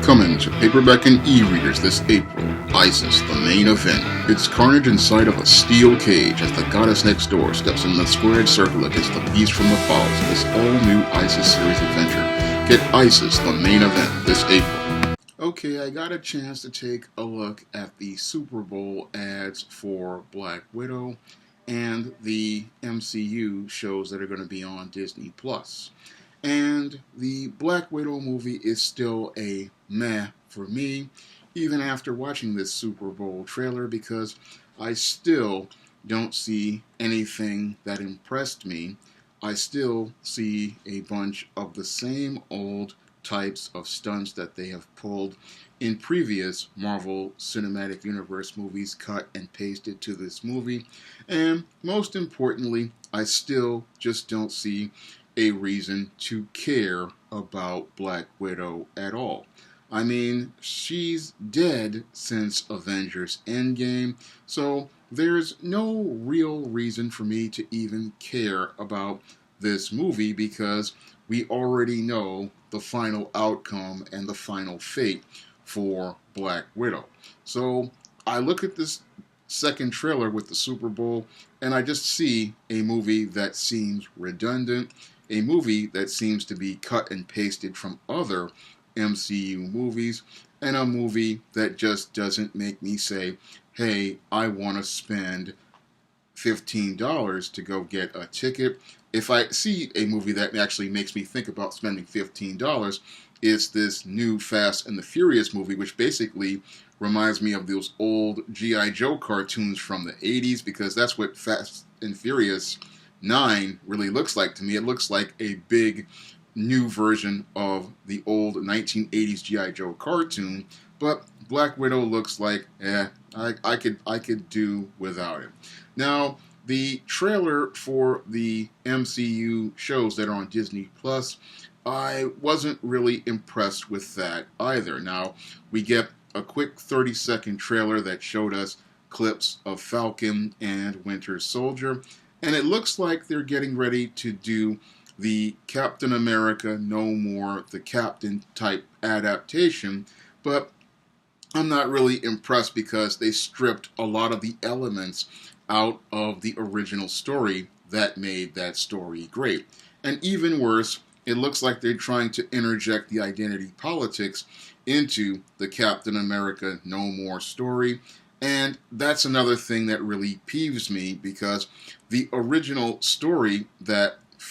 Coming to paperback and e-readers this April, Isis, the main event. It's carnage inside of a steel cage as the goddess next door steps in the squared circle against the beast from the falls in this all-new Isis series adventure. Get Isis, the main event, this April. Okay, I got a chance to take a look at the Super Bowl ads for Black Widow and the MCU shows that are going to be on Disney+. And the Black Widow movie is still a meh for me, even after watching this Super Bowl trailer, because I still don't see anything that impressed me. I still see a bunch of the same old types of stunts that they have pulled in previous Marvel Cinematic Universe movies, cut and pasted to this movie. And most importantly, I still just don't see a reason to care about Black Widow at all. I mean, she's dead since Avengers Endgame, so there's no real reason for me to even care about this movie because we already know the final outcome and the final fate for Black Widow. So I look at this second trailer with the Super Bowl and I just see a movie that seems redundant, a movie that seems to be cut and pasted from other MCU movies, and a movie that just doesn't make me say, hey, I want to spend $15 to go get a ticket. If I see a movie that actually makes me think about spending $15, it's this new Fast and the Furious movie, which basically reminds me of those old G.I. Joe cartoons from the 80s, because that's what Fast and Furious 9 really looks like to me. It looks like a big new version of the old 1980s G.I. Joe cartoon, but Black Widow looks like, I could do without it. Now, the trailer for the MCU shows that are on Disney Plus, I wasn't really impressed with that either. Now, we get a quick 30-second trailer that showed us clips of Falcon and Winter Soldier, and it looks like they're getting ready to do the Captain America No More the Captain type adaptation, but I'm not really impressed because they stripped a lot of the elements out of the original story that made that story great. And even worse, it looks like they're trying to interject the identity politics into the Captain America No More story. And that's another thing that really peeves me, because the original story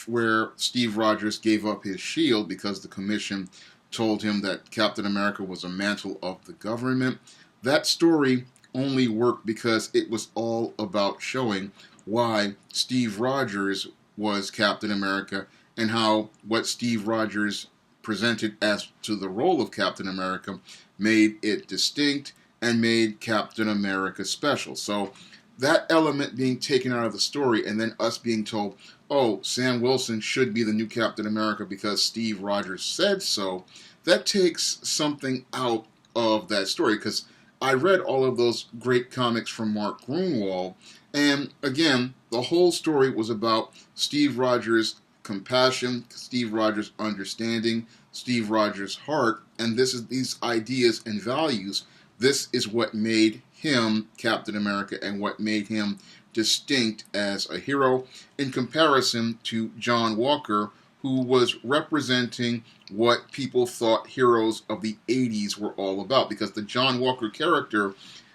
where Steve Rogers gave up his shield because the commission told him that Captain America was a mantle of the government, that story only worked because it was all about showing why Steve Rogers was Captain America and how what Steve Rogers presented as to the role of Captain America made it distinct and made Captain America special. So that element being taken out of the story, and then us being told, oh, Sam Wilson should be the new Captain America because Steve Rogers said so, that takes something out of that story, because I read all of those great comics from Mark Gruenwald, and again, the whole story was about Steve Rogers' compassion, Steve Rogers' understanding, Steve Rogers' heart, and these ideas and values. This is what made him Captain America and what made him distinct as a hero in comparison to John Walker, who was representing what people thought heroes of the 80s were all about. Because the John Walker character,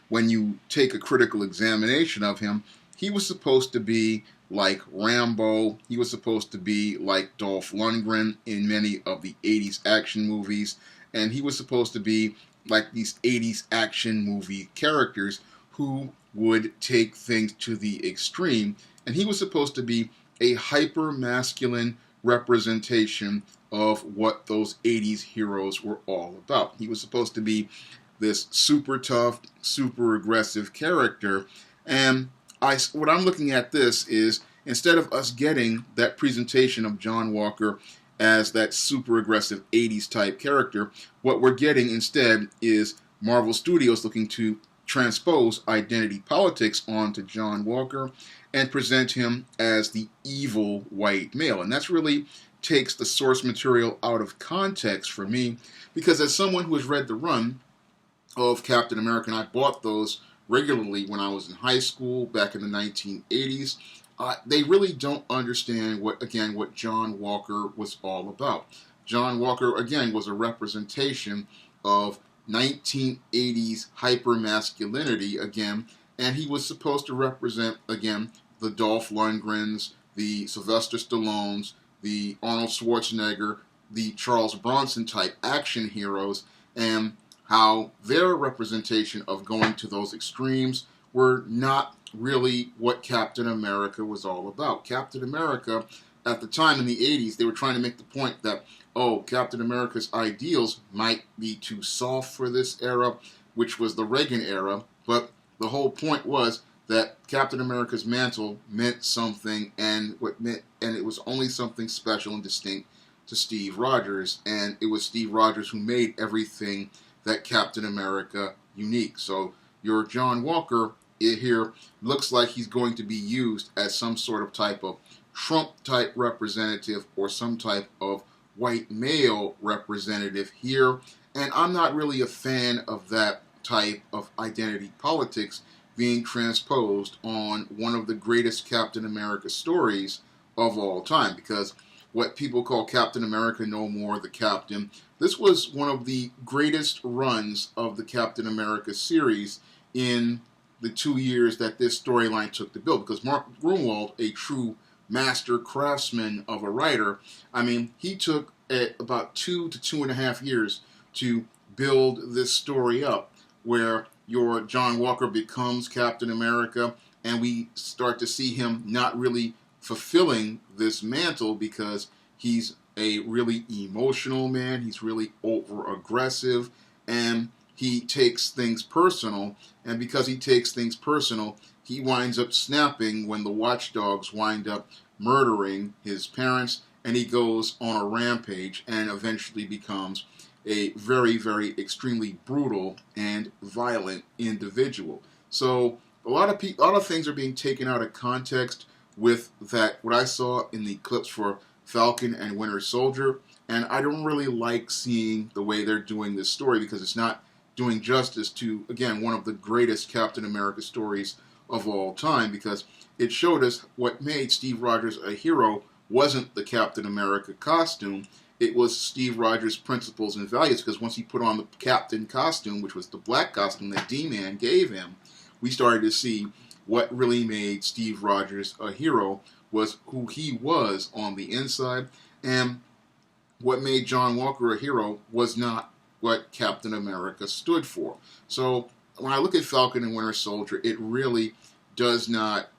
when you take a critical examination of him, he was supposed to be like Rambo, he was supposed to be like Dolph Lundgren in many of the 80s action movies, and he was supposed to be like these 80s action movie characters who would take things to the extreme, and he was supposed to be a hyper-masculine representation of what those 80s heroes were all about. He was supposed to be this super tough, super aggressive character, and what I'm looking at this is, instead of us getting that presentation of John Walker as that super aggressive 80s type character, what we're getting instead is Marvel Studios looking to transpose identity politics onto John Walker and present him as the evil white male. And that's really takes the source material out of context for me, Because as someone who has read the run of Captain America, and I bought those regularly when I was in high school back in the 1980s, they really don't understand what John Walker was all about. John Walker, again, was a representation of 1980s hypermasculinity, again, and he was supposed to represent, again, the Dolph Lundgrens, the Sylvester Stallones, the Arnold Schwarzenegger, the Charles Bronson type action heroes, and how their representation of going to those extremes were not really what Captain America was all about. Captain America, at the time in the 80s, they were trying to make the point that, oh, Captain America's ideals might be too soft for this era, which was the Reagan era, but the whole point was that Captain America's mantle meant something, and it was only something special and distinct to Steve Rogers, and it was Steve Rogers who made everything that Captain America unique. So your John Walker here looks like he's going to be used as some sort of type of Trump-type representative or some type of white male representative here, and I'm not really a fan of that type of identity politics being transposed on one of the greatest Captain America stories of all time, because what people call Captain America No More, the Captain, this was one of the greatest runs of the Captain America series in the 2 years that this storyline took to build, because Mark Gruenwald, a true master craftsman of a writer, I mean, he took about 2 to 2.5 years to build this story up, where your John Walker becomes Captain America, and we start to see him not really fulfilling this mantle because he's a really emotional man, he's really over-aggressive, and he takes things personal, and because he takes things personal, he winds up snapping when the watchdogs wind up murdering his parents, and he goes on a rampage and eventually becomes a very, very extremely brutal and violent individual. So a lot of things are being taken out of context with that, what I saw in the clips for Falcon and Winter Soldier, and I don't really like seeing the way they're doing this story because it's not doing justice to, again, one of the greatest Captain America stories of all time, because it showed us what made Steve Rogers a hero wasn't the Captain America costume, it was Steve Rogers' principles and values, because once he put on the Captain costume, which was the black costume that D-Man gave him, we started to see what really made Steve Rogers a hero was who he was on the inside, and what made John Walker a hero was not what Captain America stood for. So when I look at Falcon and Winter Soldier, it really does not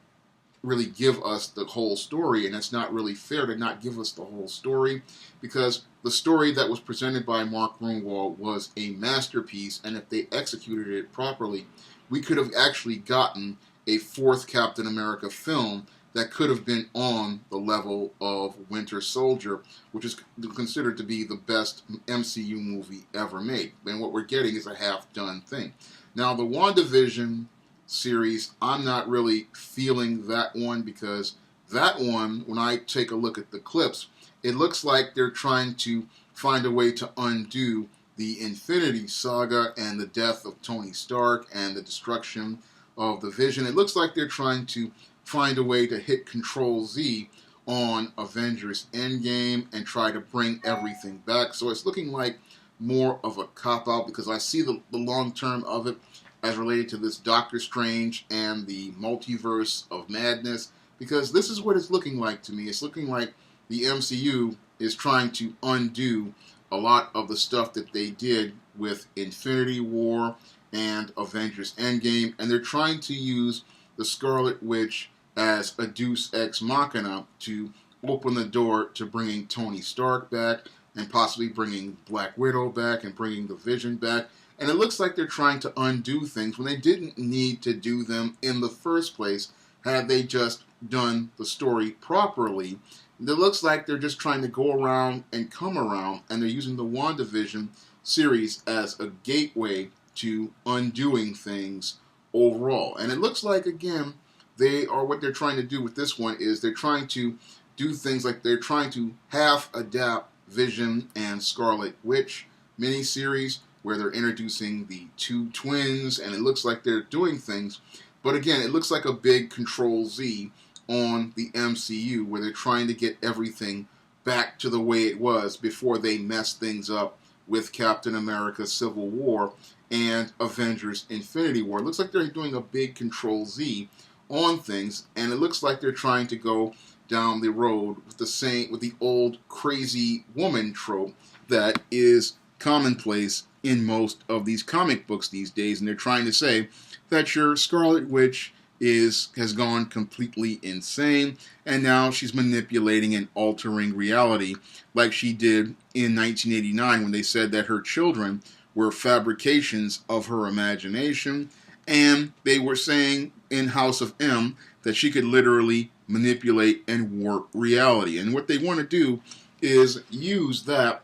really give us the whole story, and it's not really fair to not give us the whole story, because the story that was presented by Mark Gruenwald was a masterpiece, and if they executed it properly, we could have actually gotten a fourth Captain America film that could have been on the level of Winter Soldier, which is considered to be the best MCU movie ever made. And what we're getting is a half-done thing. Now, the WandaVision series, I'm not really feeling that one, because that one, when I take a look at the clips, it looks like they're trying to find a way to undo the Infinity Saga and the death of Tony Stark and the destruction of the Vision. It looks like they're trying to find a way to hit Control-Z on Avengers Endgame and try to bring everything back. So it's looking like more of a cop-out, because I see the long term of it as related to this Doctor Strange and the multiverse of madness, because this is what it's looking like to me. It's looking like the MCU is trying to undo a lot of the stuff that they did with Infinity War and Avengers Endgame, and they're trying to use the Scarlet Witch as a deus ex machina to open the door to bringing Tony Stark back and possibly bringing Black Widow back and bringing the Vision back. And it looks like they're trying to undo things when they didn't need to do them in the first place had they just done the story properly. It looks like they're just trying to go around and come around, and they're using the WandaVision series as a gateway to undoing things overall. And it looks like, again, what they're trying to do with this one is they're trying to do things like they're trying to half adapt Vision and Scarlet Witch miniseries where they're introducing the two twins, and it looks like they're doing things. But again, it looks like a big Control Z on the MCU where they're trying to get everything back to the way it was before they messed things up with Captain America Civil War and Avengers Infinity War. It looks like they're doing a big Control Z on things, and it looks like they're trying to go down the road with the old crazy woman trope that is commonplace in most of these comic books these days, and they're trying to say that your Scarlet Witch has gone completely insane, and now she's manipulating and altering reality like she did in 1989 when they said that her children were fabrications of her imagination, and they were saying in House of M that she could literally manipulate and warp reality. And what they want to do is use that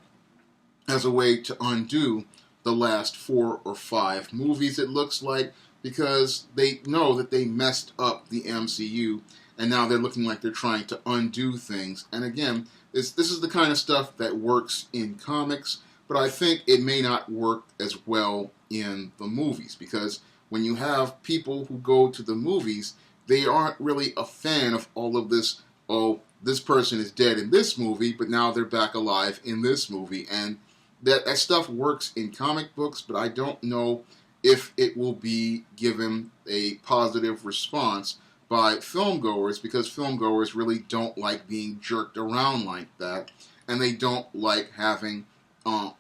as a way to undo the last 4 or 5 movies, it looks like, because they know that they messed up the MCU, and now they're looking like they're trying to undo things. And again, this is the kind of stuff that works in comics, but I think it may not work as well in the movies, because when you have people who go to the movies, they aren't really a fan of all of this, oh, this person is dead in this movie, but now they're back alive in this movie. And that stuff works in comic books, but I don't know if it will be given a positive response by filmgoers, because filmgoers really don't like being jerked around like that, and they don't like having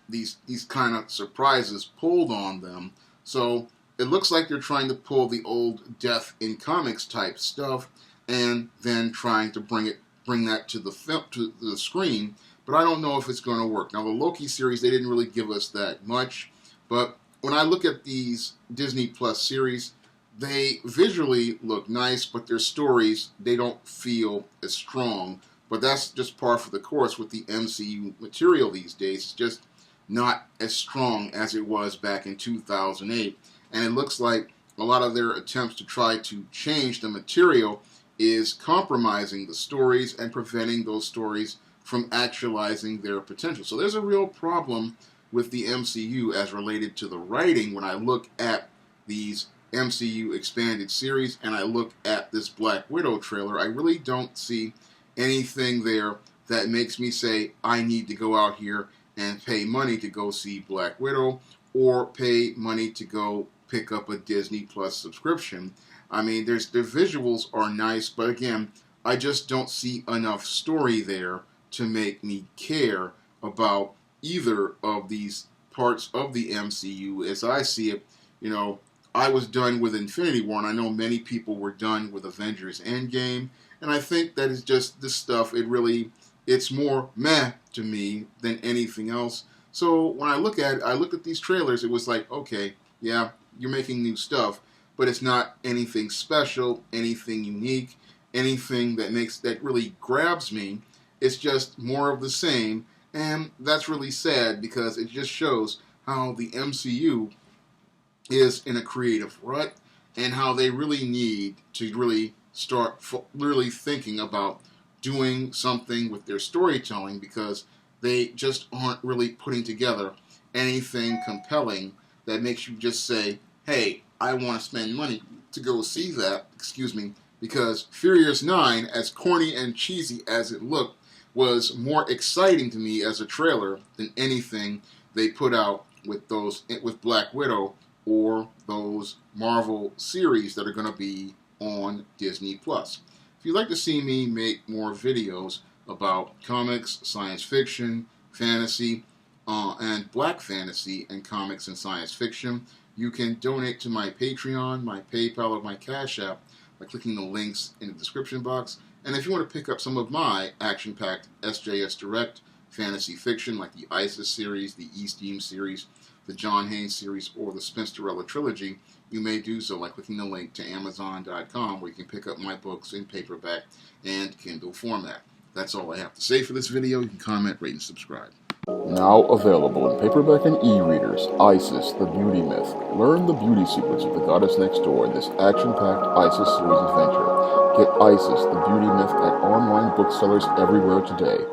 these kind of surprises pulled on them. So it looks like they're trying to pull the old death in comics type stuff, and then trying to bring that to the screen. But I don't know if it's going to work. Now, the Loki series, they didn't really give us that much, but when I look at these Disney Plus series, they visually look nice, but their stories, they don't feel as strong. But that's just par for the course with the MCU material these days. It's just not as strong as it was back in 2008. And it looks like a lot of their attempts to try to change the material is compromising the stories and preventing those stories from actualizing their potential. So there's a real problem with the MCU as related to the writing when I look at these MCU expanded series and I look at this Black Widow trailer. I really don't see anything there that makes me say I need to go out here and pay money to go see Black Widow or pay money to go pick up a Disney Plus subscription. I mean, their visuals are nice, but again, I just don't see enough story there to make me care about either of these parts of the MCU. As I see it, I was done with Infinity War, and I know many people were done with Avengers Endgame, and I think that is just this stuff, it's more meh to me than anything else. So when I looked at these trailers, it was like, okay, yeah, you're making new stuff, but it's not anything special, anything unique, anything that really grabs me. It's just more of the same, and that's really sad because it just shows how the MCU is in a creative rut and how they really need to really start really thinking about doing something with their storytelling, because they just aren't really putting together anything compelling that makes you just say, hey, I want to spend money to go see that, because Furious 9, as corny and cheesy as it looked, was more exciting to me as a trailer than anything they put out with Black Widow or those Marvel series that are going to be on Disney Plus. If you'd like to see me make more videos about comics, science fiction, fantasy, and black fantasy and comics and science fiction, you can donate to my Patreon, my PayPal, or my Cash App by clicking the links in the description box. And if you want to pick up some of my action-packed SJS Direct fantasy fiction, like the ISIS series, the Eastbeam series, the John Haynes series, or the Spinsterella trilogy, you may do so by clicking the link to Amazon.com, where you can pick up my books in paperback and Kindle format. That's all I have to say for this video. You can comment, rate, and subscribe. Now available in paperback and e-readers, ISIS, the Beauty Myth. Learn the beauty secrets of the goddess next door in this action-packed ISIS series adventure. Get ISIS, the Beauty Myth at online booksellers everywhere today.